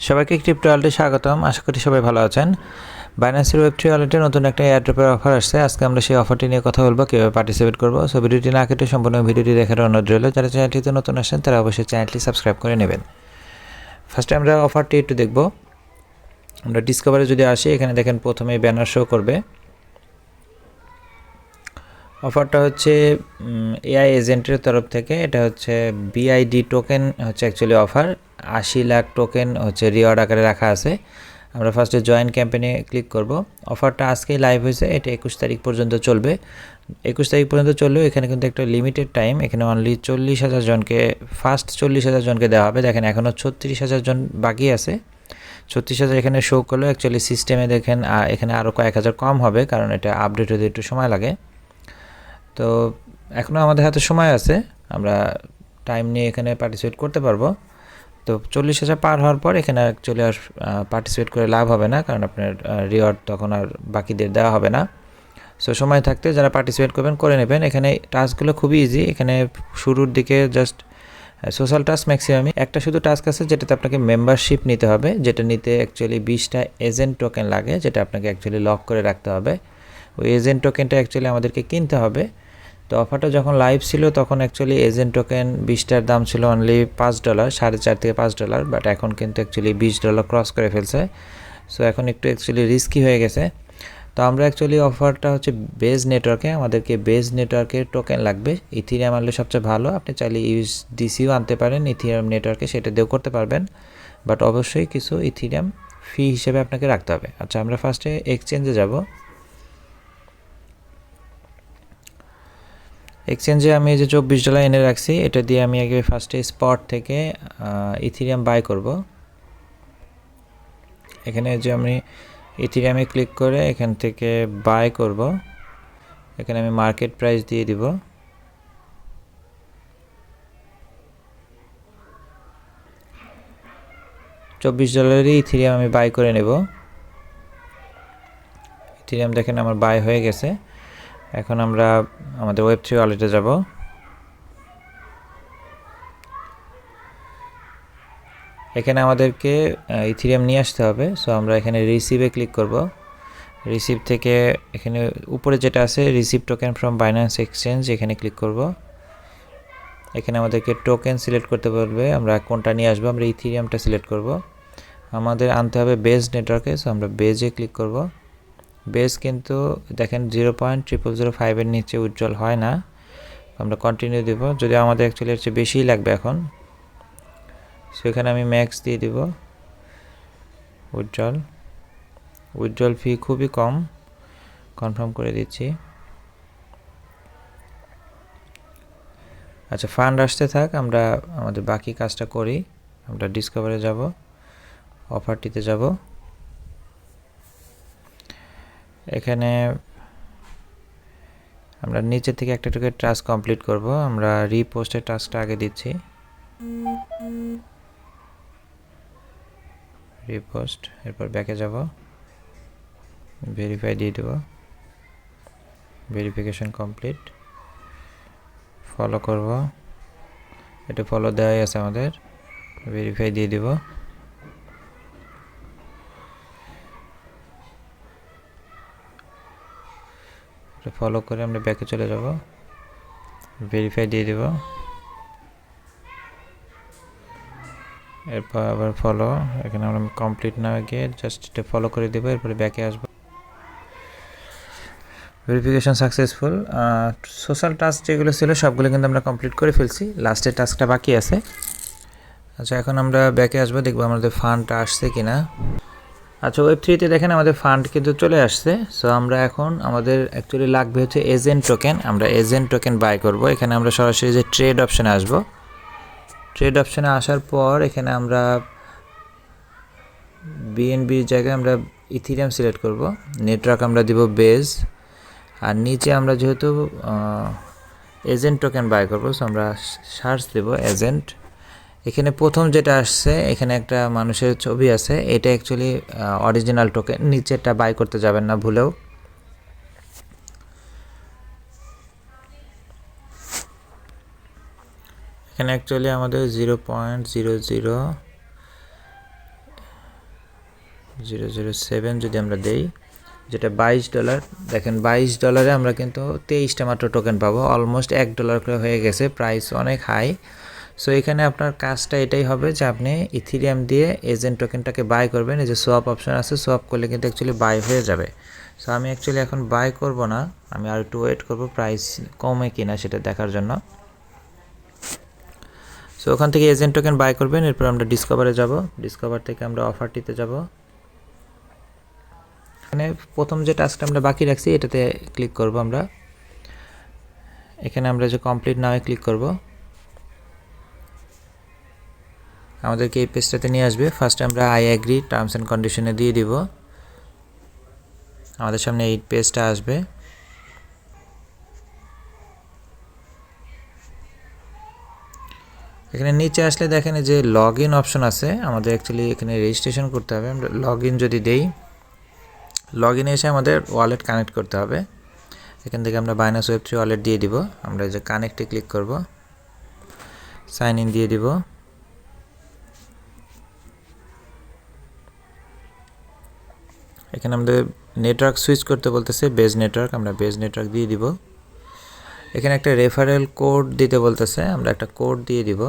সবাইকে ক্রিপ্টো ওয়ালেটে স্বাগতম। আশা করি সবাই ভালো আছেন। বাইন্যান্সের ওয়েব3 ওয়ালেটে নতুন একটা এয়ারড্রপের অফার আসছে। আজকে আমরা সেই অফারটি নিয়ে কথা বলবো, কীভাবে পার্টিসিপেট করবো। সো ভিডিওটি না কেটে সম্পূর্ণ ভিডিওটি দেখার অনুরোধ রইল। যারা চ্যানেলটিতে নতুন আসেন তারা অবশ্যই চ্যানেলটি সাবস্ক্রাইব করে নেবেন। ফার্স্টে আমরা অফারটি একটু দেখব। আমরা ডিসকভারে যদি আসি, এখানে দেখেন প্রথমে ব্যানার শো করবে। অফারটা হচ্ছে এআই এজেন্টের তরফ থেকে। এটা হচ্ছে বিআইডি টোকেন হচ্ছে অ্যাকচুয়ালি অফার। 80 লাখ টোকেন হচ্ছে রিওয়ার্ড আকারে রাখা আছে। আমরা ফার্স্টে জয়েন ক্যাম্পেইনে ক্লিক করব। অফারটা আজকেই লাইভ হয়েছে, এটা 21 তারিখ পর্যন্ত চলবে। 21 তারিখ পর্যন্ত চললেও এখানে কিন্তু একটা লিমিটেড টাইম। এখানে অনলি 40,000 জনকে, ফার্স্ট 40,000 জনকে দেওয়া হবে। দেখেন এখনও 36,000 জন বাকি আছে। 36,000 এখানে শো করলেও অ্যাকচুয়ালি সিস্টেমে দেখেন এখানে আরও কয়েক হাজার কম হবে, কারণ এটা আপডেট হতে একটু সময় লাগে। তো এখনও আমাদের হাতে সময় আছে, আমরা টাইম নিয়ে এখানে পার্টিসিপেট করতে পারবো। তো 40,000 পার হওয়ার পর এখানে অ্যাকচুয়ালি আর পার্টিসিপেট করে লাভ হবে না, কারণ আপনার রিওয়ার্ড তখন আর বাকিদের দেওয়া হবে না। সো সময় থাকতে যারা পার্টিসিপেট করবেন করে নেবেন। এখানে টাস্কগুলো খুবই ইজি। এখানে শুরুর দিকে জাস্ট সোশ্যাল টাস্ক ম্যাক্সিমামই একটা শুধু টাস্ক আছে, যেটাতে আপনাকে মেম্বারশিপ নিতে হবে, যেটা নিতে অ্যাকচুয়ালি 20টা এজেন্ট টোকেন লাগে, যেটা আপনাকে অ্যাকচুয়ালি লক করে রাখতে হবে। ওই এজেন্ট টোকেনটা অ্যাকচুয়ালি আমাদেরকে কিনতে হবে। তো অফারটা যখন লাইভ ছিল তখন অ্যাকচুয়ালি এজেন্ট টোকেন 20টার দাম ছিল অনলি $5, $4.5 থেকে $5, বাট এখন কিন্তু অ্যাকচুয়ালি $20 ক্রস করে ফেলছে। সো এখন একটু অ্যাকচুয়ালি রিস্কি হয়ে গেছে। তো আমরা অ্যাকচুয়ালি অফারটা হচ্ছে বেজ নেটওয়ার্কে, আমাদেরকে বেজ নেটওয়ার্কের টোকেন লাগবে। ইথিরিয়াম আনলে সবচেয়ে ভালো। আপনি চাইলে ইউএসডিসিও আনতে পারেন ইথিরিয়াম নেটওয়ার্কে, সেটা দিয়েও করতে পারবেন, বাট অবশ্যই কিছু ইথিরিয়াম ফি হিসেবে আপনাকে রাখতে হবে। আচ্ছা, আমরা ফার্স্টে এক্সচেঞ্জে যাব। এক্সচেঞ্জে আমি যে $24 এনে রাখছি, এটা দিয়ে আমি আগে ফার্স্টে স্পট থেকে ইথিরিয়াম বাই করব। এখানে যে আমি ইথিরিয়ামে ক্লিক করে এখান থেকে বাই করব। এখানে আমি মার্কেট প্রাইস দিয়ে দিব। $24 ইথিরিয়াম আমি বাই করে নেব। ইথিরিয়াম দেখেন আমার বাই হয়ে গেছে। এখন আমরা আমাদের ওয়েব3 ওয়ালেটে যাব। এখানে আমাদেরকে ইথিরিয়াম নিয়ে আসতে হবে। সো আমরা এখানে রিসিভে ক্লিক করব। রিসিভ থেকে এখানে উপরে যেটা আছে receive token from Binance exchange, এখানে ক্লিক করব। এখানে আমাদেরকে টোকেন সিলেক্ট করতে বলবে, আমরা কোনটা নিয়ে আসবো। আমরা ইথিরিয়ামটা সিলেক্ট করব। আমাদের আনতে হবে বেজ নেটওয়ার্কে। সো আমরা বেজে ক্লিক করব। বেজ কিন্তু দেখেন 0.0005 এর নিচে উজ্জ্বল হয় না। আমরা কন্টিনিউ দেব। যদি আমাদের অ্যাকচুয়ালি এর চেয়ে বেশিই লাগবে এখন, সো এখানে আমি ম্যাক্স দিয়ে দিব। উজ্জ্বল ফি খুবই কম, কনফার্ম করে দিচ্ছি। আচ্ছা, ফান্ড আসতে থাক, আমরা আমাদের বাকি কাজটা করি। আমরা ডিসকভারে যাব, অফারটিতে যাব। এখানে আমরা নিচে থেকে একটা টাস্ক কমপ্লিট করব। আমরা রিপোস্টের টাস্কটা আগে দিচ্ছি। রিপোস্ট, এরপর ব্যাকে যাব, ভেরিফাই দিয়ে দেব। Verification complete. ফলো করব, এটা ফলো দেওয়াই আছে আমাদের। ভেরিফাই দিয়ে দিব। এটা ফলো করে আমরা ব্যাকে চলে যাব, ভেরিফাই দিয়ে দেব। এরপর আবার ফলো, এখানে আমরা কমপ্লিট না গিয়ে জাস্ট এটা ফলো করে দেবো, এরপরে ব্যাকে আসবো। Verification successful. সোশ্যাল টাস্ক যেগুলো ছিল সবগুলো কিন্তু আমরা কমপ্লিট করে ফেলছি, লাস্টের টাস্কটা বাকি আছে। আচ্ছা, এখন আমরা ব্যাকে আসবো, দেখবো আমাদের ফান্ডটা আসছে কিনা। আচ্ছা, ওয়েব3তে দেখেন আমাদের ফান্ড কিন্তু চলে আসছে। সো আমরা এখন আমাদের অ্যাকচুয়ালি লাগবে হচ্ছে এজেন্ট টোকেন। আমরা এজেন্ট টোকেন বাই করব। এখানে আমরা সরাসরি যে ট্রেড অপশানে আসব। ট্রেড অপশানে আসার পর এখানে আমরা বিএনবির জায়গায় আমরা ইথিরিয়াম সিলেক্ট করব। নেটওয়ার্ক আমরা দিব বেজ, আর নিচে আমরা যেহেতু এজেন্ট টোকেন বাই করবো, সো আমরা সার্চ দেব এজেন্ট। এখানে প্রথম যেটা আসছে, এখানে একটা মানুষের ছবি আছে, এটা অ্যাকচুয়ালি অরিজিনাল টোকেন। নিচেরটা বাই করতে যাবেন না ভুলেও। এখানে অ্যাকচুয়ালি আমাদের 0.00 007 যদি আমরা দেই, যেটা $22, দেখেন $22 আমরা কিন্তু 23টা মাত্র টোকেন পাবো, অলমোস্ট $1 করে হয়ে গেছে, প্রাইস অনেক হাই। সো এখানে আপনার কাজটা এটাই হবে যে আপনি ইথিরিয়াম দিয়ে এজেন্ট টোকেনটাকে বাই করবেন। এই যে সোয়াপ অপশন আছে, সোয়াপ করলে কিন্তু অ্যাকচুয়ালি বাই হয়ে যাবে। সো আমি অ্যাকচুয়ালি এখন বাই করব না, আমি আর একটু ওয়েট করব প্রাইস কমে কিনা সেটা দেখার জন্য। সো ওখান থেকে এজেন্ট টোকেন বাই করবেন, এরপর আমরা ডিসকভারে যাব, ডিসকভার থেকে আমরা অফারটিতে যাব। এখানে প্রথম যে টাস্কটা আমরা বাকি রাখছি এটাতে ক্লিক করব আমরা। এখানে আমরা যে কমপ্লিট নাওয়ে ক্লিক করব, আমাদেরকে এই পেজটাতে নিয়ে আসবে। ফার্স্টে আমরা আই অ্যাগ্রি টার্মস অ্যান্ড কন্ডিশনে দিয়ে দিব, আমাদের সামনে এই পেজটা আসবে। এখানে নিচে আসলে দেখেন যে লগ ইন অপশন আছে, আমাদের অ্যাকচুয়ালি এখানে রেজিস্ট্রেশন করতে হবে। আমরা লগ ইন যদি দেই, লগ ইনে এসে আমাদের ওয়ালেট কানেক্ট করতে হবে। এখান থেকে আমরা বাইনান্স ওয়েব3 ওয়ালেট দিয়ে দিব, আমরা যে কানেক্টে ক্লিক করব, সাইন ইন দিয়ে দিব। এখানে আমাদের নেটওয়ার্ক সুইচ করতে বলতেছে, বেজ নেটওয়ার্ক, আমরা বেজ নেটওয়ার্ক দিয়ে দিব। এখানে একটা রেফারেল কোড দিতে বলতেছে, আমরা একটা কোড দিয়ে দিব।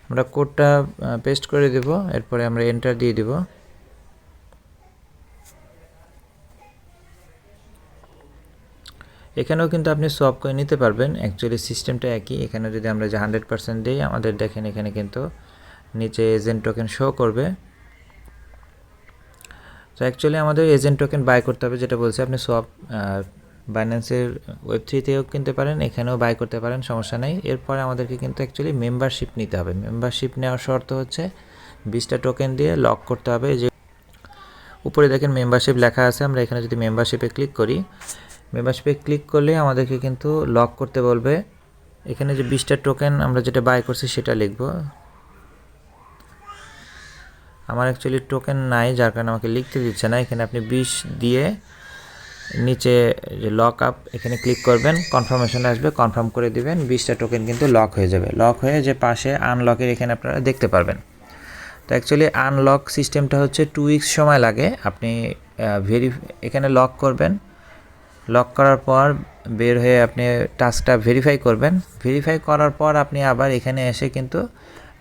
আমরা কোডটা পেস্ট করে দেব, এরপরে আমরা এন্টার দিয়ে দিব। এখানেও কিন্তু আপনি সোয়াপ করে নিতে পারবেন, অ্যাকচুয়ালি সিস্টেমটা একই। এখানে যদি আমরা যে 100% দিই, আমাদের দেখেন এখানে কিন্তু নিচে এজেন্ট টোকেন শো করবে। তো অ্যাকচুয়ালি আমাদের এজেন্ট টোকেন বাই করতে হবে, যেটা বলছে আপনি সোয়াপ বাইন্যান্সের ওয়েব3তেও কিনতে পারেন, এখানেও বাই করতে পারেন, সমস্যা নেই। এরপরে আমাদেরকে কিন্তু অ্যাকচুয়ালি মেম্বারশিপ নিতে হবে। মেম্বারশিপ নেওয়ার শর্ত হচ্ছে 20টা টোকেন দিয়ে লক করতে হবে। যে উপরে দেখেন মেম্বারশিপ লেখা আছে, আমরা এখানে যদি মেম্বারশিপে ক্লিক করি, মেম্বারশিপে ক্লিক করলে আমাদেরকে কিন্তু লক করতে বলবে। এখানে যে 20টা টোকেন আমরা যেটা বাই করছি সেটা লিখব। আমার অ্যাকচুয়ালি টোকেন নাই, যার কারণে আমাকে লিখতে দিচ্ছে না। এখানে আপনি 20 দিয়ে নিচে যে লক আপ এখানে ক্লিক করবেন, কনফার্মেশন আসবে, কনফার্ম করে দিবেন, 20টা টোকেন কিন্তু লক হয়ে যাবে। লক হয়ে যে পাশে আনলকের এখানে আপনারা দেখতে পারবেন। তো অ্যাকচুয়ালি আনলক সিস্টেমটা হচ্ছে 2 উইকস সময় লাগে। আপনি এখানে লক করবেন, লক করার পর বের হয়ে আপনি টাস্কটা ভেরিফাই করবেন। ভেরিফাই করার পর আপনি আবার এখানে এসে কিন্তু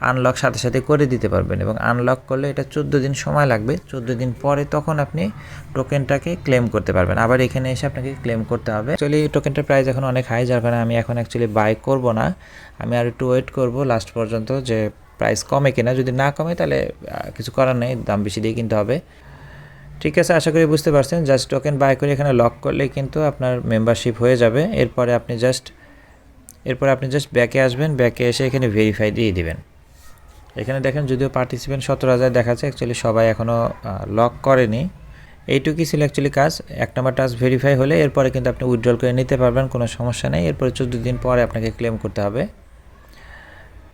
আনলক সাথে সাথে করে দিতে পারবেন, এবং আনলক করলে এটা 14 দিন সময় লাগবে। 14 দিন পরে তখন আপনি টোকেনটাকে ক্লেম করতে পারবেন। আবার এখানে এসে আপনাকে ক্লেম করতে হবে। অ্যাকচুয়ালি টোকেনটার প্রাইস এখন অনেক হাই, যার কারণে আমি এখন অ্যাকচুয়ালি বাই করব না, আমি আর একটু ওয়েট করব লাস্ট পর্যন্ত যে প্রাইস কমে কিনা। যদি না কমে তাহলে কিছু করার নেই, দাম বেশি দিয়ে কিনতে হবে। ঠিক আছে, আশা করি বুঝতে পারছেন। জাস্ট টোকেন বাই করে এখানে লক করলেই কিন্তু আপনার মেম্বারশিপ হয়ে যাবে। এরপরে আপনি জাস্ট ব্যাকে আসবেন, ব্যাকে এসে এখানে ভেরিফাই দিয়ে দিবেন। এখানে দেখেন যদিও পার্টিসিপেন্ট 17,000 দেখাচ্ছে, অ্যাকচুয়ালি সবাই এখনও লক করেনি। এইটুকুই ছিল অ্যাকচুয়ালি কাজ। 1 নম্বর টাস্ক ভেরিফাই হলে এরপরে কিন্তু আপনি উইথড্রল করে নিতে পারবেন, কোনো সমস্যা নেই। এরপরে 14 দিন পরে আপনাকে ক্লেম করতে হবে।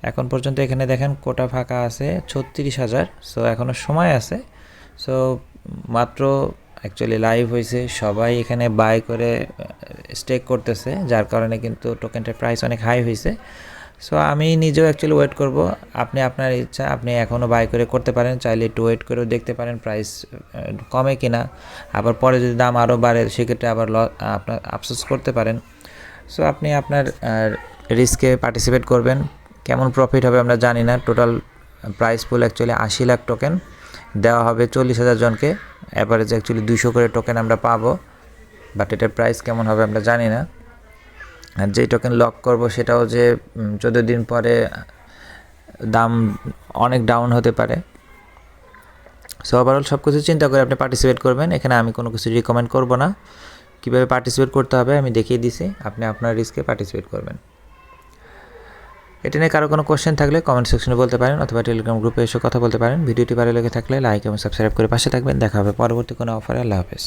এখন পর্যন্ত এখানে দেখেন কোটা ফাঁকা আছে 36,000। সো এখনও সময় আছে। সো মাত্র অ্যাকচুয়ালি লাইভ হয়েছে, সবাই এখানে বাই করে স্টেক করতেছে, যার কারণে কিন্তু টোকেনটার প্রাইস অনেক হাই হয়েছে। সো আমি নিজেও অ্যাকচুয়ালি ওয়েট করব। আপনি আপনার ইচ্ছা, আপনি এখনও বাই করে করতে পারেন, চাইলে একটু ওয়েট করেও দেখতে পারেন প্রাইস কমে কিনা। আবার পরে যদি দাম আরও বাড়ে সেক্ষেত্রে আবার আপনার আফসোস করতে পারেন। সো আপনি আপনার রিস্কে পার্টিসিপেট করবেন। কেমন প্রফিট হবে আমরা জানি না। টোটাল প্রাইস পুল অ্যাকচুয়ালি 80 লাখ টোকেন দেওয়া হবে 40,000 জনকে। অ্যাভারেজ অ্যাকচুয়ালি 200 করে টোকেন আমরা পাবো, বাট এটার প্রাইস কেমন হবে আমরা জানি না। আর যেই টোকেন লক করব সেটাও যে 14 দিন পরে দাম অনেক ডাউন হতে পারে। সো ওভারঅল সব কিছু চিন্তা করে আপনি পার্টিসিপেট করবেন। এখানে আমি কোনো কিছু রিকমেন্ড করব না, কীভাবে পার্টিসিপেট করতে হবে আমি দেখিয়ে দিছি, আপনি আপনার রিস্কে পার্টিসিপেট করবেন। এটা নিয়ে কারো কোনো কোশ্চেন থাকলে কমেন্ট সেকশনে বলতে পারেন, অথবা টেলিগ্রাম গ্রুপে এসে কথা বলতে পারেন। ভিডিওটি ভালো লেগে থাকলে লাইক এবং সাবস্ক্রাইব করে পাশে থাকবেন। দেখা হবে পরবর্তী কোনো অফারে। আল্লাহ হাফেজ।